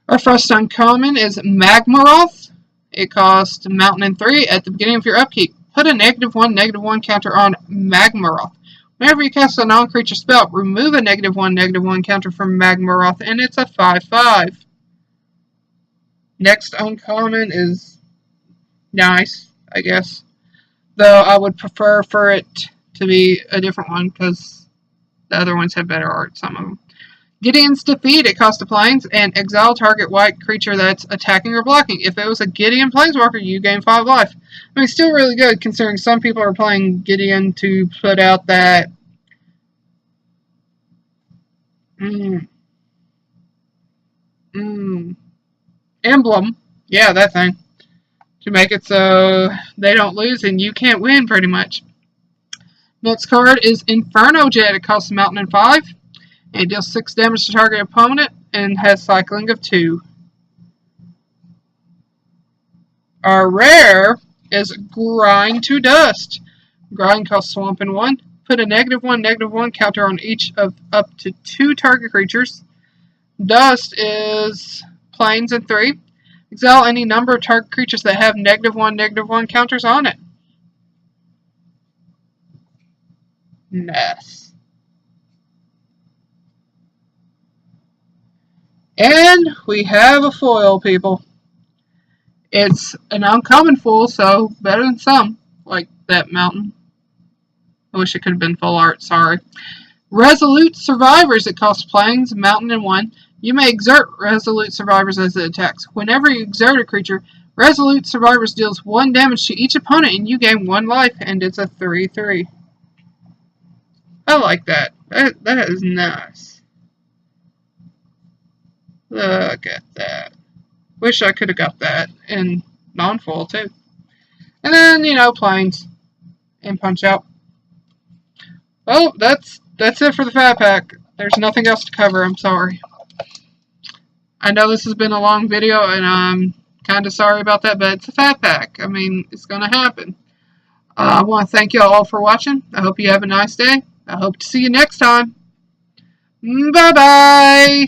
Our first uncommon is Magmaroth. It costs Mountain and 3. At the beginning of your upkeep, put a -1/-1 counter on Magmaroth. Whenever you cast a non-creature spell, remove a -1/-1 counter from Magmaroth, and it's a 5/5. Next uncommon is nice, I guess. Though I would prefer for it to be a different one, because the other ones have better art, some of them. Gideon's Defeat. It costs a plains, and exile target white creature that's attacking or blocking. If it was a Gideon Planeswalker, you gain 5 life. I mean, still really good, considering some people are playing Gideon to put out that emblem. Yeah, that thing. To make it so they don't lose and you can't win, pretty much. Next card is Inferno Jet. It costs a mountain and 5. It deals 6 damage to target opponent and has cycling of 2. Our rare is Grind to Dust. Grind costs swamp and 1. Put a -1/-1 counter on each of up to 2 target creatures. Dust is plains and 3. Exile any number of target creatures that have -1/-1 counters on it. Nice. And we have a foil, people. It's an uncommon foil, so better than some, like that mountain. I wish it could have been full art, sorry. Resolute Survivors. It costs plains, mountain, and 1. You may exert Resolute Survivors as it attacks. Whenever you exert a creature, Resolute Survivors deals 1 damage to each opponent and you gain 1 life, and it's a 3/3. I like that. That is nice. Look at that. Wish I could have got that in non-foil too. And then, you know, plains and punch out. Well, that's it for the fat pack. There's nothing else to cover, I'm sorry. I know this has been a long video, and I'm kind of sorry about that, but it's a fat pack. I mean, it's going to happen. I want to thank you all for watching. I hope you have a nice day. I hope to see you next time. Bye-bye.